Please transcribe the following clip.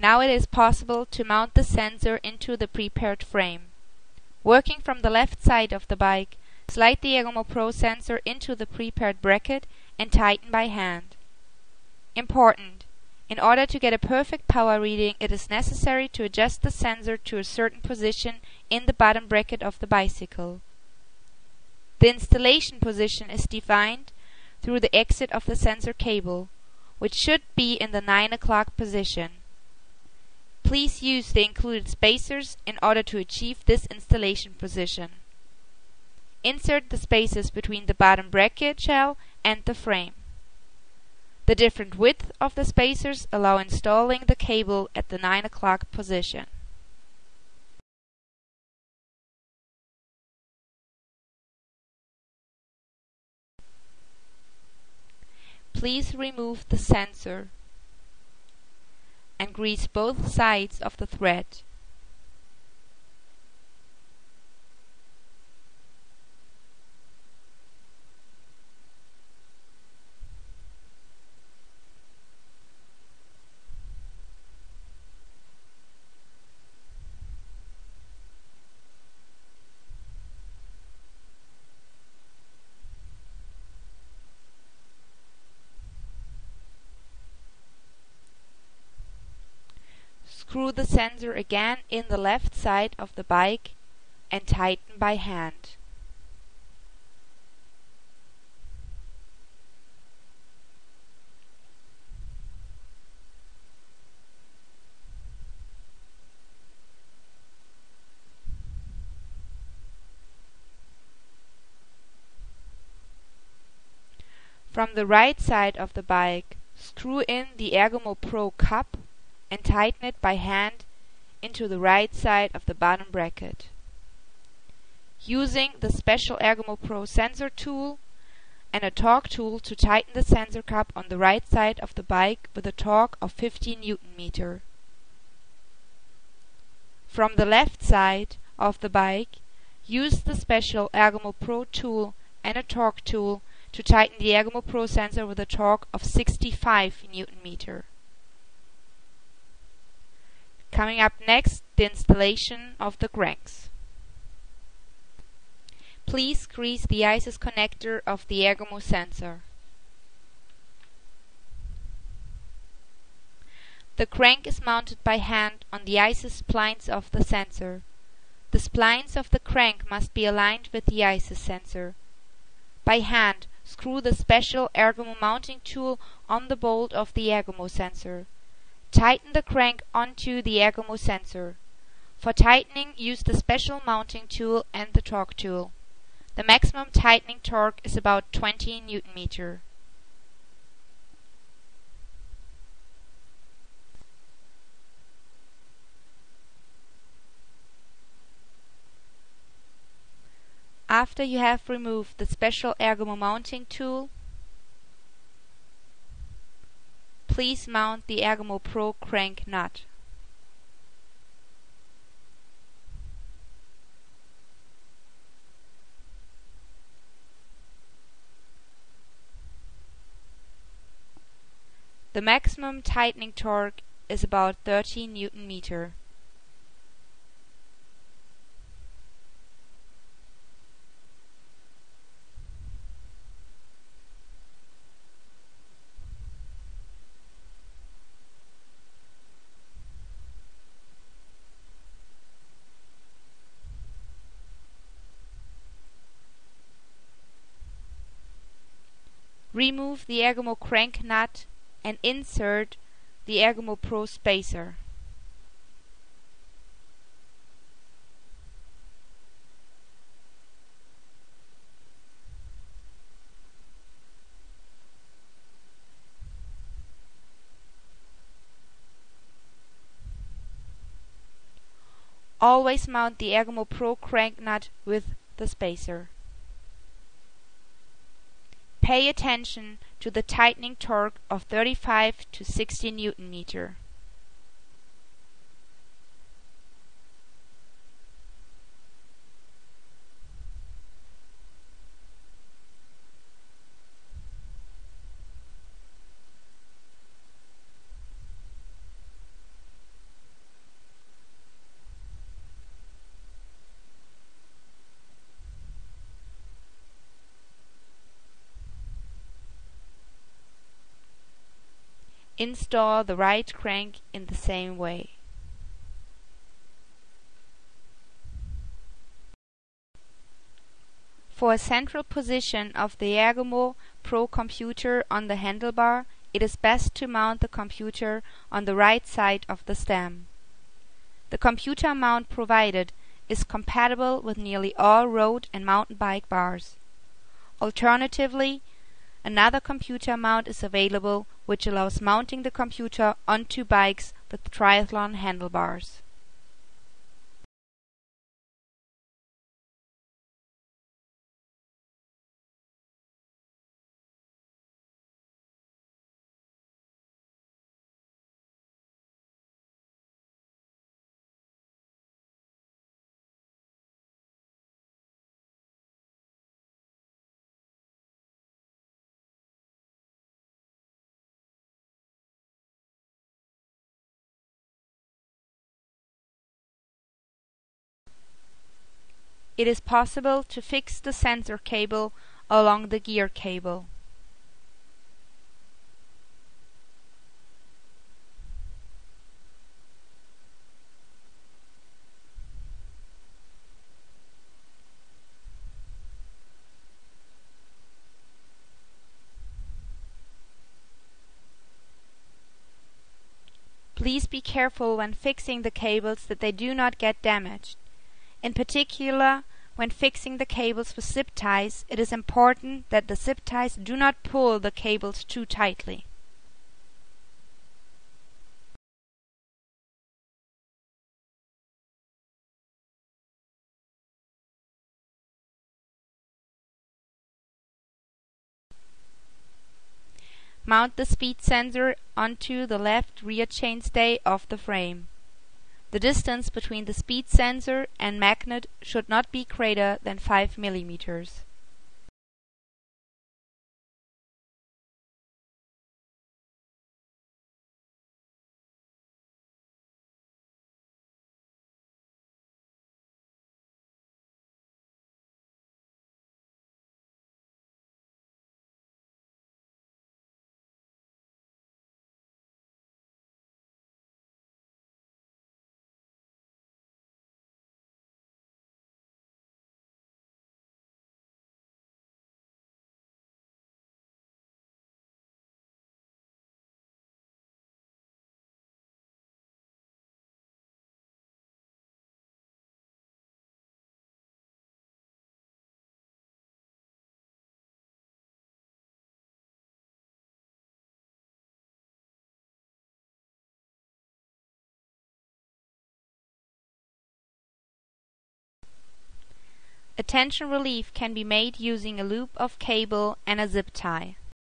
Now it is possible to mount the sensor into the prepared frame. Working from the left side of the bike, slide the ergomo Pro sensor into the prepared bracket and tighten by hand. Important: in order to get a perfect power reading, it is necessary to adjust the sensor to a certain position in the bottom bracket of the bicycle. The installation position is defined through the exit of the sensor cable, which should be in the 9 o'clock position. Please use the included spacers in order to achieve this installation position. Insert the spacers between the bottom bracket shell and the frame. The different width of the spacers allow installing the cable at the 9 o'clock position. Please remove the sensor and grease both sides of the thread. Screw the sensor again in the left side of the bike and tighten by hand. From the right side of the bike, screw in the ergomo Pro cup and tighten it by hand into the right side of the bottom bracket. Using the special ergomo Pro sensor tool and a torque tool to tighten the sensor cup on the right side of the bike with a torque of 15 Nm. From the left side of the bike, use the special ergomo Pro tool and a torque tool to tighten the ergomo Pro sensor with a torque of 65 Nm. Coming up next, the installation of the cranks. Please grease the ISIS connector of the ergomo sensor. The crank is mounted by hand on the ISIS splines of the sensor. The splines of the crank must be aligned with the ISIS sensor. By hand, screw the special ergomo mounting tool on the bolt of the ergomo sensor. Tighten the crank onto the ergomo sensor. For tightening, use the special mounting tool and the torque tool. The maximum tightening torque is about 20 Nm. After you have removed the special ergomo mounting tool, please mount the ergomo Pro crank nut. The maximum tightening torque is about 30 Nm. Remove the ergomo crank nut and insert the ergomo Pro spacer. Always mount the ergomo Pro crank nut with the spacer. Pay attention to the tightening torque of 35 to 60 Nm. Install the right crank in the same way. For a central position of the Ergomo Pro computer on the handlebar, it is best to mount the computer on the right side of the stem. The computer mount provided is compatible with nearly all road and mountain bike bars. Alternatively, another computer mount is available which allows mounting the computer onto bikes with triathlon handlebars. It is possible to fix the sensor cable along the gear cable. Please be careful when fixing the cables that they do not get damaged. In particular, when fixing the cables with zip ties, it is important that the zip ties do not pull the cables too tightly. Mount the speed sensor onto the left rear chainstay of the frame. The distance between the speed sensor and magnet should not be greater than 5 mm. A tension relief can be made using a loop of cable and a zip tie.